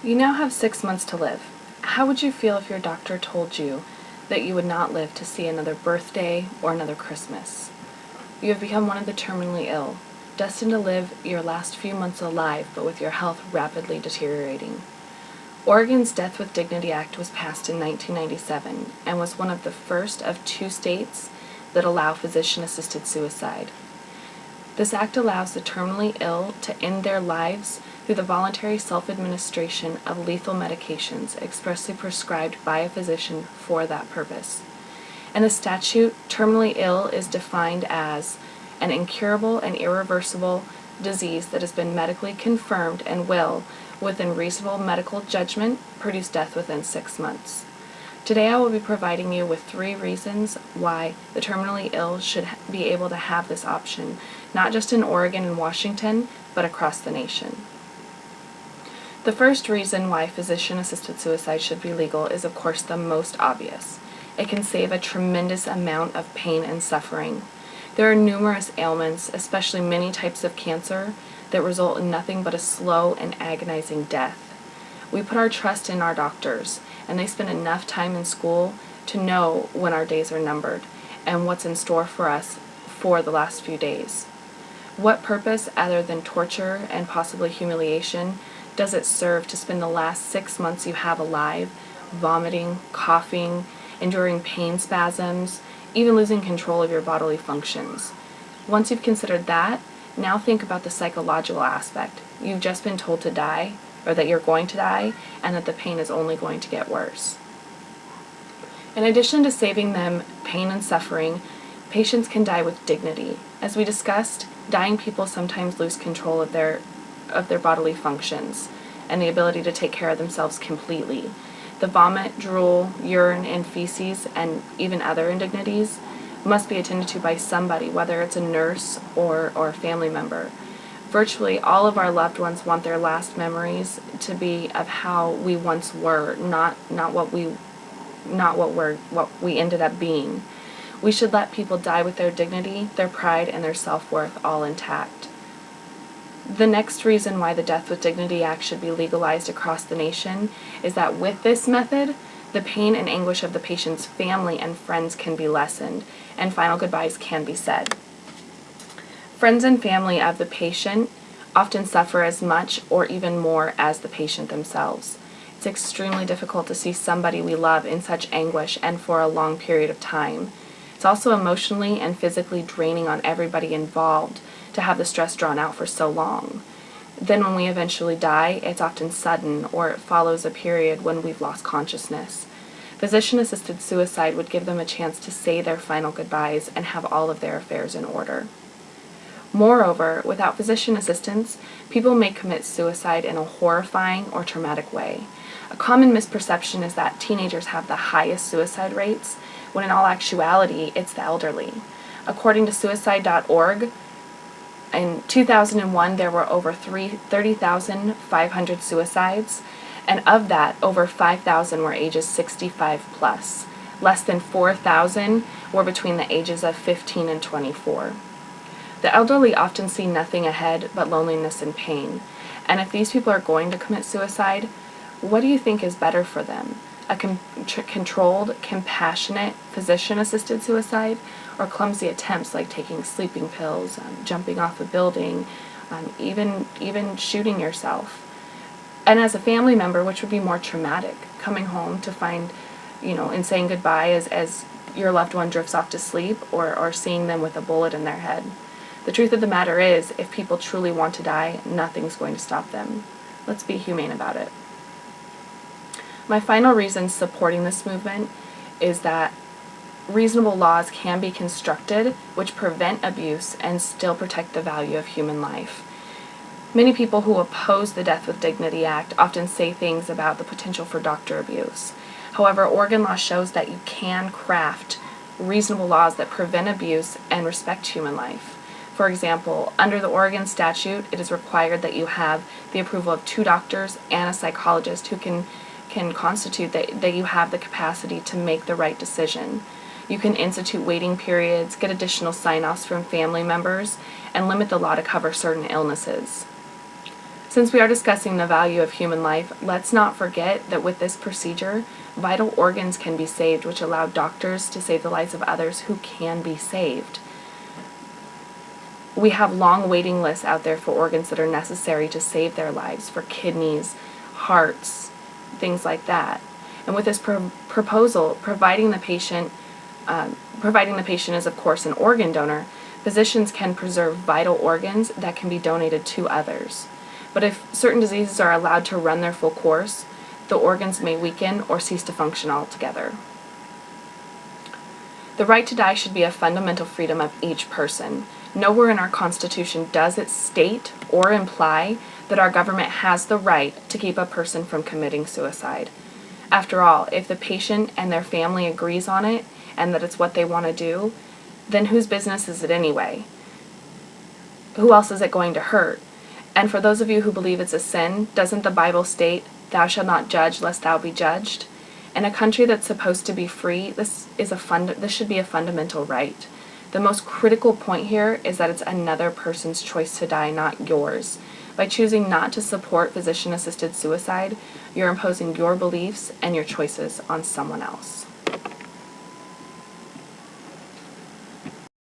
You now have 6 months to live. How would you feel if your doctor told you that you would not live to see another birthday or another Christmas? You have become one of the terminally ill, destined to live your last few months alive, but with your health rapidly deteriorating. Oregon's Death with Dignity Act was passed in 1997 and was one of the first of 2 states that allow physician-assisted suicide. This act allows the terminally ill to end their lives through the voluntary self-administration of lethal medications expressly prescribed by a physician for that purpose. In the statute, terminally ill is defined as an incurable and irreversible disease that has been medically confirmed and will, within reasonable medical judgment, produce death within 6 months. Today I will be providing you with 3 reasons why the terminally ill should be able to have this option, not just in Oregon and Washington, but across the nation. The first reason why physician-assisted suicide should be legal is, of course, the most obvious. It can save a tremendous amount of pain and suffering. There are numerous ailments, especially many types of cancer, that result in nothing but a slow and agonizing death. We put our trust in our doctors, and they spend enough time in school to know when our days are numbered and what's in store for us for the last few days. What purpose, other than torture and possibly humiliation, does it serve to spend the last 6 months you have alive, vomiting, coughing, enduring pain spasms, even losing control of your bodily functions? Once you've considered that, now think about the psychological aspect. You've just been told to die, or that you're going to die, and that the pain is only going to get worse. In addition to saving them pain and suffering, patients can die with dignity. As we discussed, dying people sometimes lose control of their bodily functions and the ability to take care of themselves completely. The vomit, drool, urine, and feces, and even other indignities must be attended to by somebody, whether it's a nurse or a family member. Virtually all of our loved ones want their last memories to be of how we once were, not what we ended up being. We should let people die with their dignity, their pride, and their self-worth all intact. The next reason why the Death with Dignity Act should be legalized across the nation is that with this method, the pain and anguish of the patient's family and friends can be lessened, and final goodbyes can be said. Friends and family of the patient often suffer as much or even more as the patient themselves. It's extremely difficult to see somebody we love in such anguish and for a long period of time. It's also emotionally and physically draining on everybody involved to have the stress drawn out for so long. Then when we eventually die, it's often sudden, or it follows a period when we've lost consciousness. Physician-assisted suicide would give them a chance to say their final goodbyes and have all of their affairs in order. Moreover, without physician assistance, people may commit suicide in a horrifying or traumatic way. A common misperception is that teenagers have the highest suicide rates, when in all actuality, it's the elderly. According to suicide.org, in 2001, there were over 30,500 suicides, and of that, over 5,000 were ages 65 plus. Less than 4,000 were between the ages of 15 and 24. The elderly often see nothing ahead but loneliness and pain, and if these people are going to commit suicide, what do you think is better for them? A controlled, compassionate, physician-assisted suicide, or clumsy attempts like taking sleeping pills, jumping off a building, even shooting yourself? And as a family member, which would be more traumatic, coming home to find, and saying goodbye as your loved one drifts off to sleep, or seeing them with a bullet in their head? The truth of the matter is, if people truly want to die, nothing's going to stop them. Let's be humane about it. My final reason supporting this movement is that reasonable laws can be constructed which prevent abuse and still protect the value of human life. Many people who oppose the Death with Dignity Act often say things about the potential for doctor abuse. However, Oregon law shows that you can craft reasonable laws that prevent abuse and respect human life. For example, under the Oregon statute, it is required that you have the approval of 2 doctors and a psychologist who can constitute that you have the capacity to make the right decision. You can institute waiting periods, get additional sign-offs from family members, and limit the law to cover certain illnesses. Since we are discussing the value of human life, let's not forget that with this procedure, vital organs can be saved, which allow doctors to save the lives of others who can be saved. We have long waiting lists out there for organs that are necessary to save their lives, for kidneys, hearts, things like that. And with this proposal, providing the patient is, of course, an organ donor, physicians can preserve vital organs that can be donated to others. But if certain diseases are allowed to run their full course, the organs may weaken or cease to function altogether. The right to die should be a fundamental freedom of each person. Nowhere in our Constitution does it state or imply that our government has the right to keep a person from committing suicide. After all, if the patient and their family agrees on it and that it's what they want to do, then whose business is it anyway? Who else is it going to hurt? And for those of you who believe it's a sin, doesn't the Bible state, "Thou shalt not judge lest thou be judged"? In a country that's supposed to be free, this should be a fundamental right. The most critical point here is that it's another person's choice to die, not yours. By choosing not to support physician-assisted suicide, you're imposing your beliefs and your choices on someone else.